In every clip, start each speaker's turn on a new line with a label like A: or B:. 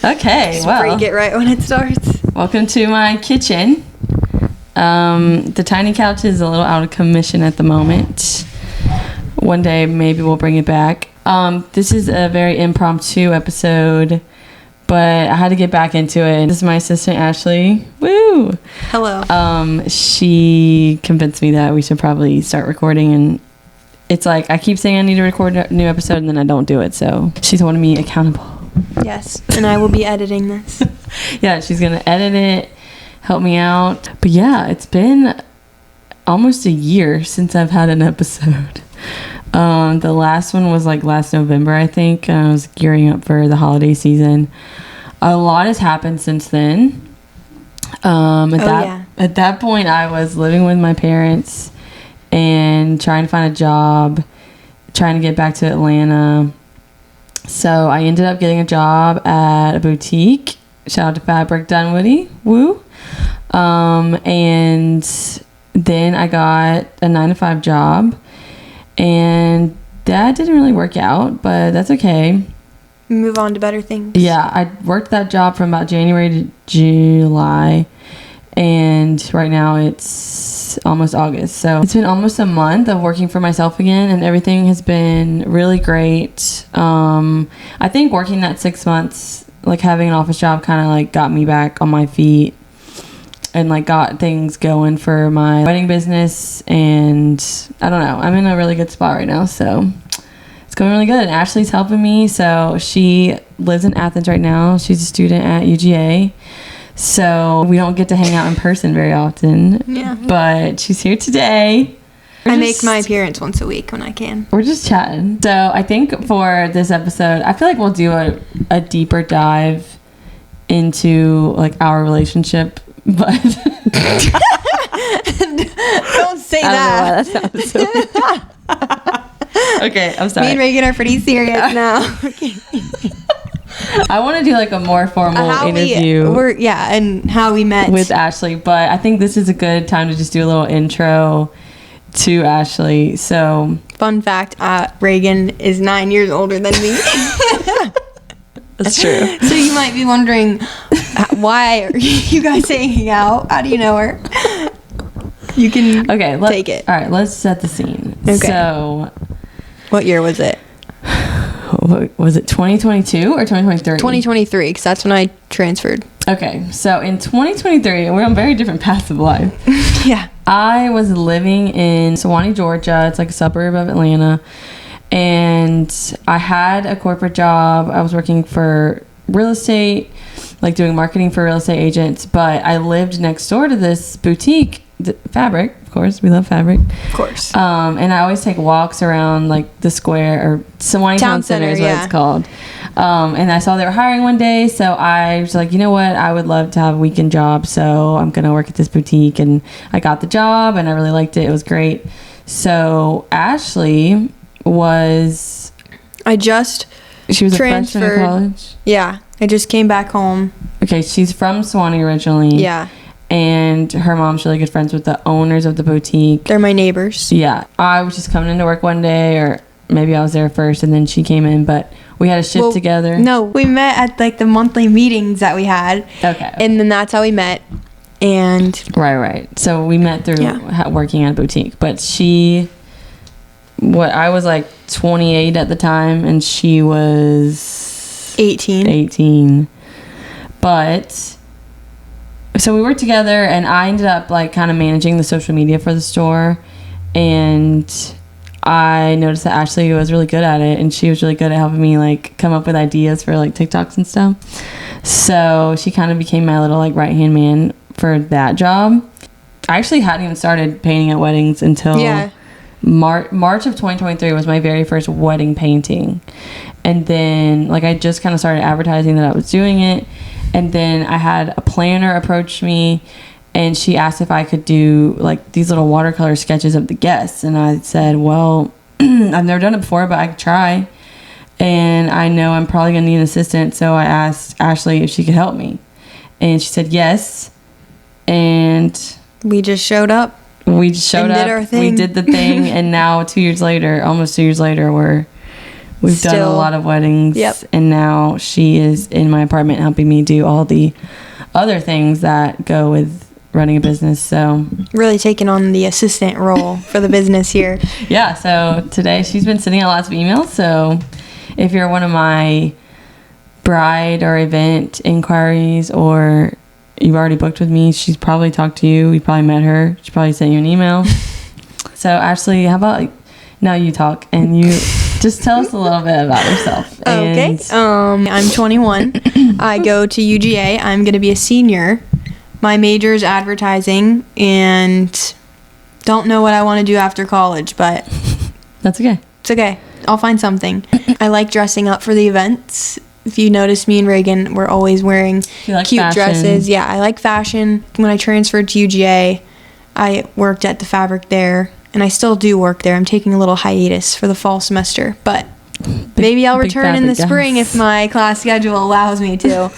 A: Okay,
B: Just break it right when it starts.
A: Welcome to my kitchen. The tiny couch is a little out of commission at the moment. One day maybe we'll bring it back. This is a very impromptu episode, but I had to get back into it. This is my assistant Ashley. Woo!
B: Hello.
A: She convinced me that we should probably start recording, and it's like I keep saying I need to record a new episode and then I don't do it, so she's holding me accountable.
B: Yes, and I will be editing this.
A: Yeah, she's gonna edit it, help me out. But yeah, it's been almost a year since I've had an episode. The last one was like last November, I think. I was gearing up for the holiday season. A lot has happened since then. At that point, I was living with my parents and trying to find a job, trying to get back to Atlanta. So I ended up getting a job at a boutique. Shout out to Fabric Dunwoody. Woo. And then I got a 9-to-5 job. And that didn't really work out, but that's okay.
B: Move on to better things.
A: Yeah, I worked that job from about January to July. And right now it's almost August. So it's been almost a month of working for myself again, and everything has been really great. I think working that 6 months, like having an office job, kind of like got me back on my feet and like got things going for my wedding business. And I don't know, I'm in a really good spot right now, so it's going really good. And Ashley's helping me. So she lives in Athens right now. She's a student at UGA. So we don't get to hang out in person very often.
B: Yeah.
A: But she's here today.
B: I make my appearance once a week when I can.
A: We're just chatting. So I think for this episode, I feel like we'll do a deeper dive into like our relationship. But
B: Don't say that.
A: I don't know why that sounds so... Okay, I'm sorry.
B: Me and Raegan are pretty serious now. Okay.
A: I want to do like a more formal interview.
B: And how we met
A: with Ashley, but I think this is a good time to just do a little intro to Ashley. So,
B: fun fact, Raegan is 9 years older than me.
A: That's true.
B: So you might be wondering, why are you guys hanging out? How do you know her? You can take it.
A: All right, let's set the scene.
B: Okay.
A: So,
B: what year was it?
A: Was it 2022 or 2023?
B: 2023, because that's when I transferred.
A: Okay, so in 2023, we're on very different paths of life.
B: Yeah.
A: I was living in Sewanee, Georgia. It's like a suburb of Atlanta. And I had a corporate job. I was working for real estate, like doing marketing for real estate agents. But I lived next door to this boutique, Fabric. Of course, we love Fabric.
B: Of course.
A: And I always take walks around like the square, or Sewanee Town Center is what it's called. And I saw they were hiring one day, so I was like, you know what? I would love to have a weekend job, so I'm gonna work at this boutique. And I got the job, and I really liked it. It was great. So Ashley was.
B: She was
A: a freshman in college.
B: Yeah, I just came back home.
A: Okay, she's from Sewanee originally.
B: Yeah.
A: And her mom's really good friends with the owners of the boutique.
B: They're my neighbors.
A: Yeah. I was just coming into work one day, or maybe I was there first and then she came in, but we had a shift together.
B: No, we met at like the monthly meetings that we had.
A: Okay.
B: And then that's how we met. And
A: Right. So we met through working at a boutique. But I was like 28 at the time, and she was 18. But so we worked together, and I ended up like kind of managing the social media for the store, and I noticed that Ashley was really good at it, and she was really good at helping me like come up with ideas for like TikToks and stuff. So she kind of became my little like right-hand man for that job. I actually hadn't even started painting at weddings until March of 2023 was my very first wedding painting. And then like I just kind of started advertising that I was doing it. And then I had a planner approach me, and she asked if I could do like these little watercolor sketches of the guests. And I said, well, I've never done it before, but I could try. And I know I'm probably going to need an assistant. So I asked Ashley if she could help me. And she said yes. And
B: we just showed up.
A: We did our thing. We did the thing. And now almost 2 years later, We've done a lot of weddings.
B: Yep.
A: And now she is in my apartment helping me do all the other things that go with running a business. So
B: really taking on the assistant role for the business here.
A: Yeah. So today she's been sending out lots of emails. So if you're one of my bride or event inquiries, or you've already booked with me, she's probably talked to you. You probably met her. She probably sent you an email. So Ashley, how about now you talk and you just tell us a little bit about yourself.
B: Okay. I'm 21. I go to UGA. I'm going to be a senior. My major is advertising, and don't know what I want to do after college, but
A: that's okay.
B: It's okay. I'll find something. I like dressing up for the events. If you notice, me and Raegan, we're always wearing cute dresses. Yeah, I like fashion. When I transferred to UGA, I worked at the fabric there, and I still do work there. I'm taking a little hiatus for the fall semester, but maybe I'll return in the spring if my class schedule allows me to.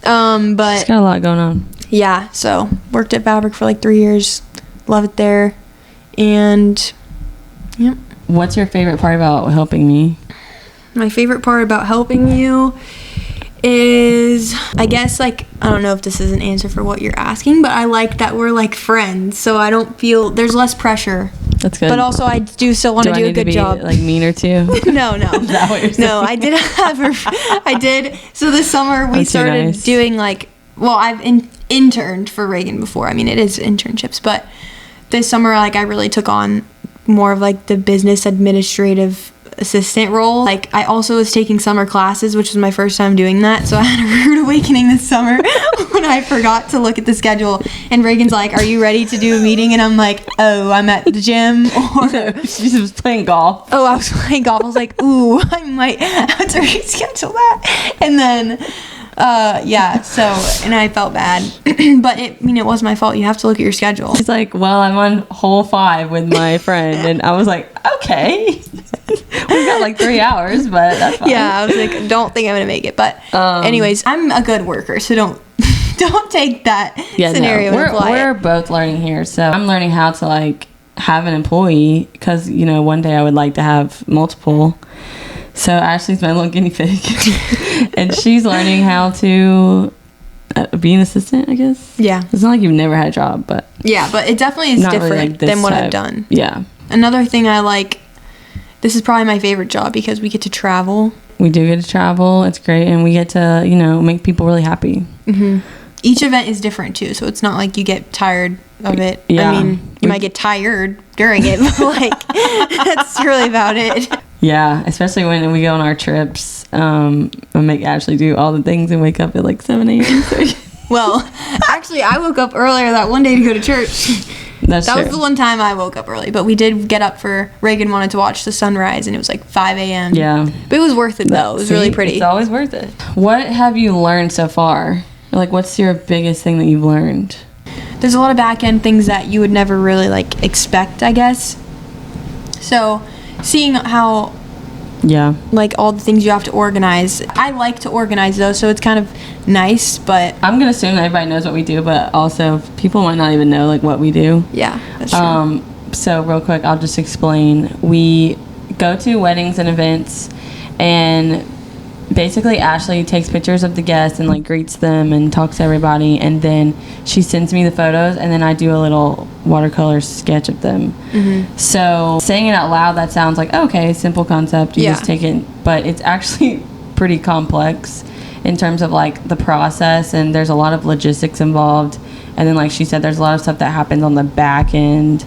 B: But
A: she's got a lot going on.
B: Yeah, so worked at fabric for like 3 years. Love it there. And yep.
A: What's your favorite part about helping me?
B: My favorite part about helping you is, I guess, like, I don't know if this is an answer for what you're asking, but I like that we're like friends, so I don't feel there's less pressure.
A: That's good.
B: But also, I do still want to do a good job.
A: Like meaner too?
B: No.
A: Is that what you're saying?
B: No, I did have I did. So this summer we started doing like, well, I've interned for Raegan before. I mean, it is internships, but this summer, like, I really took on more of like the business administrative assistant role. Like, I also was taking summer classes, which was my first time doing that, so I had a rude awakening this summer when I forgot to look at the schedule, and Raegan's like, are you ready to do a meeting? And I'm like, oh, I'm at the gym. Or
A: she was playing golf.
B: Oh, I was playing golf. I was like, ooh, I might have to reschedule that. And then yeah, so, and I felt bad, but it was my fault. You have to look at your schedule.
A: He's like, well, I'm on hole 5 with my friend, and I was like, okay. We've got like 3 hours, but that's fine.
B: Yeah, I was like, don't think I'm gonna make it, but anyways, I'm a good worker, so don't take that scenario and apply
A: we're both learning here. So I'm learning how to like have an employee, because one day I would like to have multiple. So Ashley's my little guinea pig, and she's learning how to be an assistant, I guess.
B: Yeah.
A: It's not like you've never had a job, but...
B: Yeah, but it definitely is different really like than what I've done.
A: Yeah.
B: Another thing I like, this is probably my favorite job because we get to travel.
A: We do get to travel. It's great, and we get to, make people really happy.
B: Mm-hmm. Each event is different, too, so it's not like you get tired of it.
A: Yeah.
B: I mean, you might get tired during it, but, like, that's really about it.
A: Yeah, especially when we go on our trips. I make Ashley do all the things and wake up at like 7 a.m.
B: Well, actually, I woke up earlier that one day to go to church.
A: That
B: was the one time I woke up early. But we did get up for Raegan wanted to watch the sunrise, and it was like 5 a.m.
A: Yeah.
B: But it was worth it, though. It was really pretty.
A: It's always worth it. What have you learned so far? Like, what's your biggest thing that you've learned?
B: There's a lot of back-end things that you would never really, like, expect, I guess. So... seeing how like all the things you have to organize. I like to organize though, so it's kind of nice, but
A: I'm gonna assume that everybody knows what we do, but also people might not even know like what we do.
B: Yeah, that's true.
A: So real quick, I'll just explain. We go to weddings and events, and basically Ashley takes pictures of the guests and like greets them and talks to everybody, and then she sends me the photos, and then I do a little watercolor sketch of them. Mm-hmm. So saying it out loud, that sounds like okay, simple concept, you just take it, but it's actually pretty complex in terms of like the process, and there's a lot of logistics involved, and then like she said, there's a lot of stuff that happens on the back end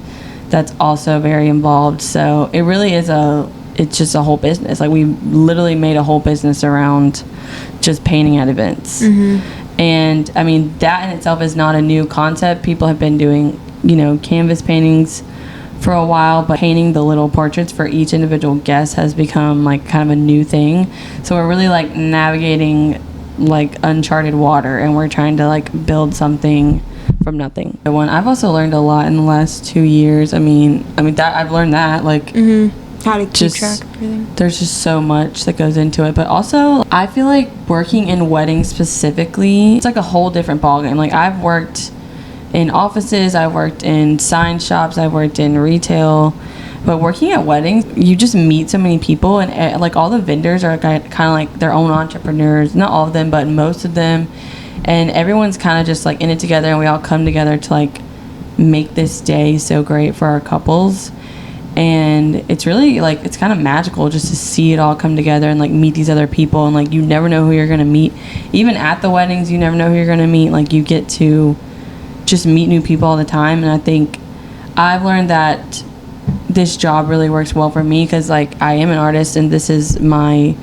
A: that's also very involved. So it really is it's just a whole business. Like, we literally made a whole business around just painting at events. Mm-hmm. And, I mean, that in itself is not a new concept. People have been doing, canvas paintings for a while, but painting the little portraits for each individual guest has become, like, kind of a new thing. So we're really, like, navigating, like, uncharted water, and we're trying to, like, build something from nothing. I've also learned a lot in the last 2 years. I mean, that I've learned that, like... Mm-hmm.
B: How to keep track of everything.
A: There's just so much that goes into it. But also, I feel like working in weddings specifically, it's like a whole different ballgame. Like, I've worked in offices, I've worked in sign shops, I've worked in retail. But working at weddings, you just meet so many people, and like all the vendors are kind of like their own entrepreneurs. Not all of them, but most of them. And everyone's kind of just like in it together, and we all come together to like make this day so great for our couples. And it's really like, it's kind of magical just to see it all come together and like meet these other people. And like, you never know who you're going to meet. Even at the weddings, you never know who you're going to meet. Like, you get to just meet new people all the time. And I think I've learned that this job really works well for me, because like I am an artist and this is my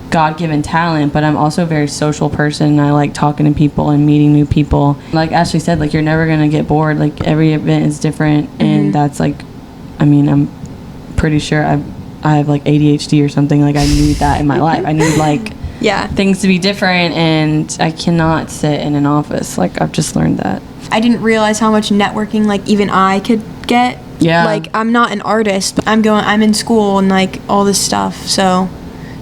A: God-given talent, but I'm also a very social person. I like talking to people and meeting new people. Like Ashley said, like, you're never going to get bored. Like, every event is different. And that's like, I mean, I'm pretty sure I have like ADHD or something. Like, I need that in my life. I need like things to be different, and I cannot sit in an office. Like, I've just learned that.
B: I didn't realize how much networking like even I could get.
A: Yeah.
B: Like, I'm not an artist, but I'm in school and like all this stuff. So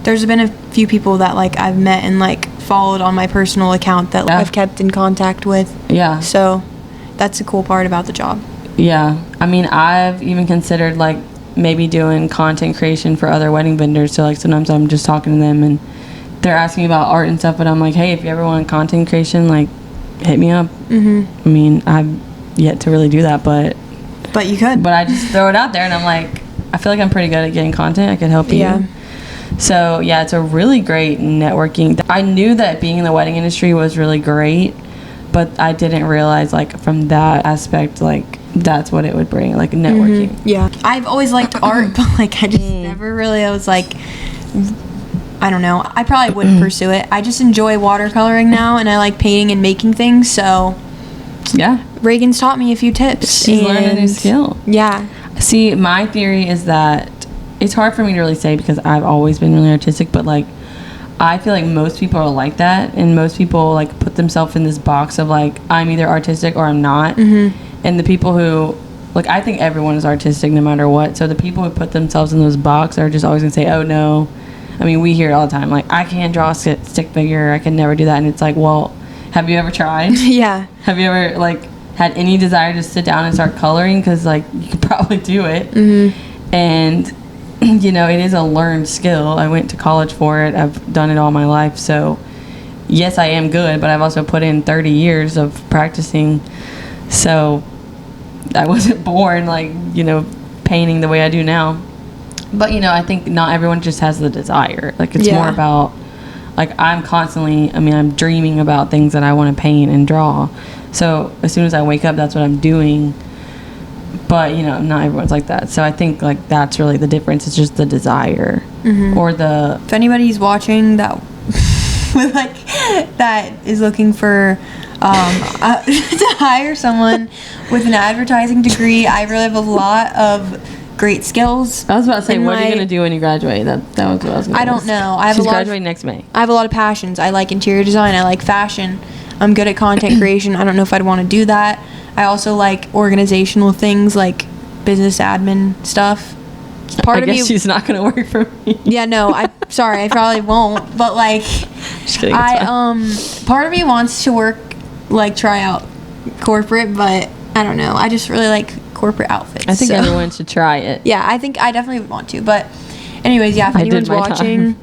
B: there's been a few people that like I've met and like followed on my personal account that I've kept in contact with. Yeah. So that's a cool part about the job.
A: Yeah. I mean, I've even considered like maybe doing content creation for other wedding vendors. So like sometimes I'm just talking to them and they're asking me about art and stuff, but I'm like, hey, if you ever want content creation, like, hit me up. I mean, I've yet to really do that, but
B: you could.
A: But I just throw it out there, and I'm like, I feel like I'm pretty good at getting content. I could help you. Yeah. So yeah, it's a really great networking. I knew that being in the wedding industry was really great, but I didn't realize like from that aspect, like that's what it would bring, like networking.
B: Yeah. I've always liked art, but like I just never really, I was like, I don't know. I probably wouldn't pursue it. I just enjoy watercoloring now, and I like painting and making things, so
A: yeah.
B: Raegan's taught me a few tips.
A: She's learned a new skill.
B: Yeah.
A: See, my theory is that it's hard for me to really say because I've always been really artistic, but like I feel like most people are like that, and most people like put themselves in this box of like, I'm either artistic or I'm not. And the people who, like, I think everyone is artistic no matter what, so the people who put themselves in those boxes are just always gonna say, oh no. I mean, we hear it all the time, like, I can't draw a stick figure, I can never do that. And it's like, well, have you ever tried?
B: Yeah.
A: Have you ever like had any desire to sit down and start coloring? Because like you could probably do it. And you know, it is a learned skill. I went to college for it. I've done it all my life. So yes, I am good, but I've also put in 30 years of practicing. So I wasn't born like, you know, painting the way I do now. But you know, I think not everyone just has the desire. Like, it's more about, like, I'm constantly, I mean, I'm dreaming about things that I want to paint and draw. So as soon as I wake up, that's what I'm doing. But, you know, not everyone's like that. So I think, like, that's really the difference. It's just the desire. Or the...
B: If anybody's watching that with, like, that is looking for to hire someone with an advertising degree, I really have a lot of great skills.
A: I was about to say, what are you going to do when you graduate? That was what I was going to ask.
B: I don't know.
A: She's graduating next May.
B: I have a lot of passions. I like interior design. I like fashion. I'm good at content creation. I don't know if I'd want to do that. I also like organizational things like business admin stuff.
A: I guess she's not going to work for me.
B: Yeah, no. Sorry, I probably won't. But like,
A: just kidding,
B: part of me wants to work, like, try out corporate, but I don't know. I just really like corporate outfits.
A: I think everyone should try it.
B: Yeah, I think I definitely would want to. But anyways, yeah, if anyone's watching,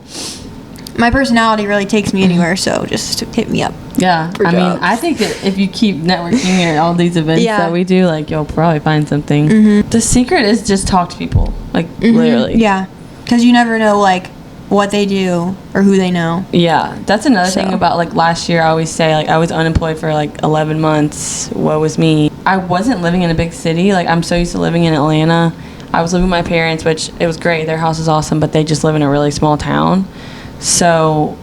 B: my personality really takes me anywhere, so just hit me up.
A: Yeah, I mean, I think that if you keep networking at all these events that we do, like, you'll probably find something. The secret is just talk to people, like, literally.
B: Yeah, because you never know, like, what they do or who they know.
A: Yeah, that's another thing about, like, last year. I always say, like, I was unemployed for like 11 months. Woe was me. I wasn't living in a big city. Like, I'm so used to living in Atlanta. I was living with my parents, which it was great. Their house is awesome, but they just live in a really small town. So,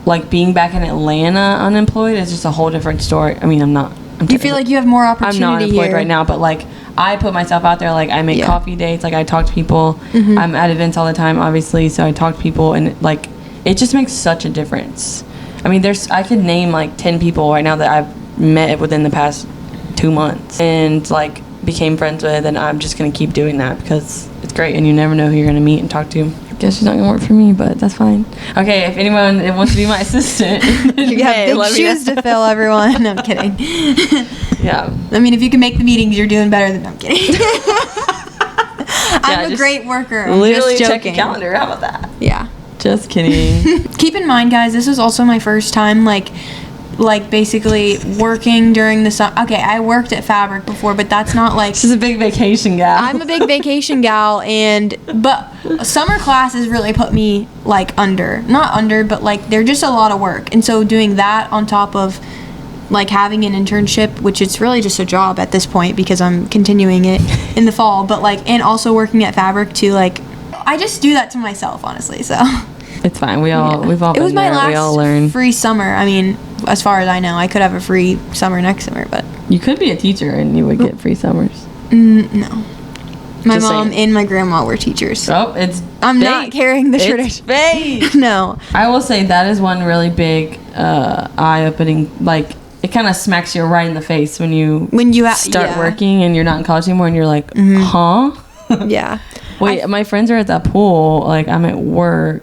A: like, being back in Atlanta unemployed is just a whole different story. I mean,
B: Do you feel like you have more opportunity here?
A: I'm not unemployed right now, but, like, I put myself out there. Like, I make coffee dates. Like, I talk to people. I'm at events all the time, obviously, so I talk to people. And, like, it just makes such a difference. I mean, I could name, like, 10 people right now that I've met within the past 2 months and, like, became friends with. And I'm just going to keep doing that because it's great. And you never know who you're going to meet and talk to. I guess she's not going to work for me, but that's fine. Okay, if anyone wants to be my assistant.
B: You have big shoes to fill, everyone. No, I'm kidding.
A: Yeah.
B: I mean, if you can make the meetings, you're doing better than... I'm kidding. I'm a great worker. I'm
A: literally
B: just
A: check your
B: joking.
A: calendar. How about that?
B: Yeah.
A: Just kidding.
B: Keep in mind, guys, this is also my first time, like basically working during the summer. Okay, I worked at Fabric before, but that's not like...
A: She's a big vacation gal.
B: I'm a big vacation gal, but summer classes really put me, like, not under, but, like, they're just a lot of work. And so doing that on top of, like, having an internship, which it's really just a job at this point because I'm continuing it in the fall, but, like, and also working at Fabric too, like, I just do that to myself, honestly, so...
A: It's fine. We've all been there.
B: It was my
A: we all learn.
B: last free summer. I mean, as far as I know, I could have a free summer next summer, but...
A: You could be a teacher and you would get free summers.
B: No. My
A: Just
B: mom
A: saying.
B: and my grandma were teachers.
A: Oh, it's
B: I'm
A: fake.
B: not carrying the
A: It's
B: tradition.
A: fake.
B: No.
A: I will say that is one really big eye-opening, like, it kind of smacks you right in the face when you start working and you're not in college anymore and you're like, huh?
B: Yeah.
A: Wait, my friends are at that pool, like, I'm at work.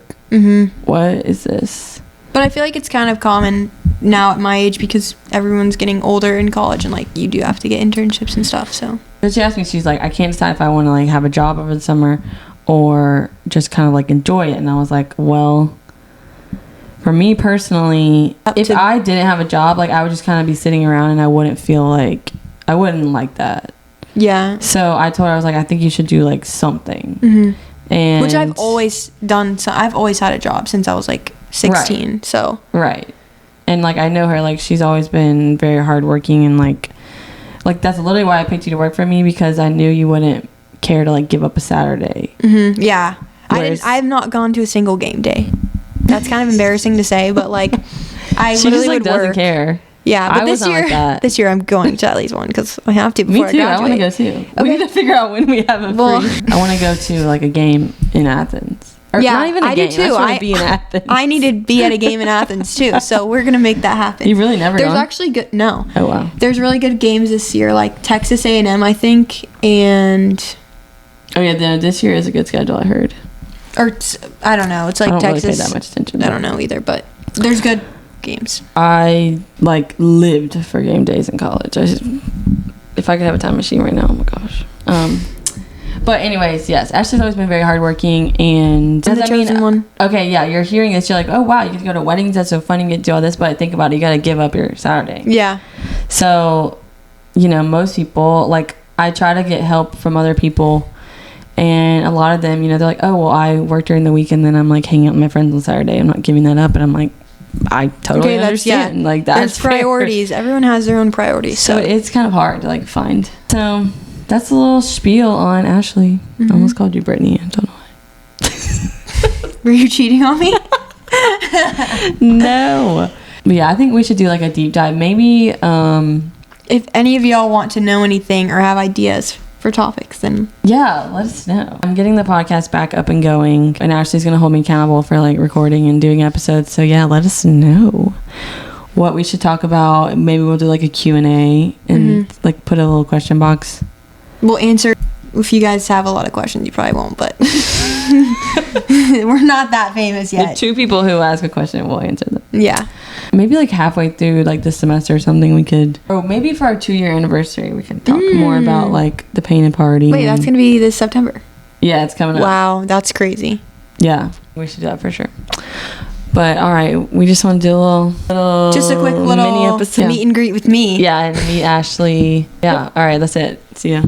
A: What is this?
B: But I feel like it's kind of common now at my age because everyone's getting older in college and, like, you do have to get internships and stuff, so.
A: But she asked me, she's like, I can't decide if I want to, like, have a job over the summer or just kind of, like, enjoy it. And I was like, well, for me personally, if I didn't have a job, like, I would just kind of be sitting around and I wouldn't feel like, I wouldn't like that.
B: Yeah.
A: So I told her, I was like, I think you should do, like, something. And
B: which I've always done. So I've always had a job since I was, like, 16.
A: Right.
B: So.
A: Right. And, like, I know her, like, she's always been very hardworking and, like, that's literally why I picked you to work for me because I knew you wouldn't care to, like, give up a Saturday.
B: Yeah. I have not gone to a single game day. That's kind of embarrassing to say, but, like, I
A: she
B: literally
A: just, like, doesn't
B: work.
A: care.
B: Yeah, but
A: this
B: year I'm going to at least one because I have to before
A: Me too.
B: I
A: I want to go too. Okay. We need to figure out when we have a free. I want to go to, like, a game in Athens. Or
B: yeah,
A: not even a game.
B: do too.
A: I just want to be in Athens.
B: I need to be at a game in Athens too, so we're gonna make that happen.
A: You really never?
B: There's
A: gone?
B: Actually good. No.
A: Oh wow.
B: There's really good games this year, like Texas A&M, I think, and.
A: Oh yeah, this year is a good schedule. I heard.
B: Or I don't know. It's like
A: I don't
B: Texas.
A: really pay that much attention.
B: I don't know either, but there's good games.
A: I like lived for game days in college. If I could have a time machine right now, oh my gosh. But anyways, yes, Ashley's always been very hardworking, and
B: the chosen one.
A: Okay, yeah, you're hearing this, you're like, oh wow, you get to go to weddings, that's so fun, you get to do all this, but think about it, you got to give up your Saturday.
B: Yeah.
A: So, you know, most people, like, I try to get help from other people, and a lot of them, you know, they're like, oh well, I work during the week, and then I'm like hanging out with my friends on Saturday. I'm not giving that up, and I'm like, I totally understand. Yeah. Like, that's
B: priorities. Fair. Everyone has their own priorities.
A: So it's kind of hard to, like, find. So that's a little spiel on Ashley. I almost called you Brittany. I don't know why.
B: Were you cheating on me?
A: No. But yeah, I think we should do, like, a deep dive. Maybe
B: if any of y'all want to know anything or have ideas for topics, then
A: yeah, let us know. I'm getting the podcast back up and going, and Ashley's gonna hold me accountable for, like, recording and doing episodes. So yeah, let us know what we should talk about. Maybe we'll do, like, a Q&A and like put a little question box.
B: We'll answer. If you guys have a lot of questions, you probably won't, but we're not that famous yet.
A: The 2 people who ask a question, we'll answer them.
B: Yeah.
A: Maybe, like, halfway through, like, this semester or something, we could, or maybe for our 2-year anniversary, we could talk more about, like, the painted party.
B: Wait, that's gonna be this September.
A: Yeah, it's coming up.
B: Wow, that's crazy.
A: Yeah, we should do that for sure. But all right, we just want to do a little
B: just a quick little
A: mini episode,
B: meet and greet with me.
A: Yeah, and meet Ashley. Yeah, all right, that's it. See ya.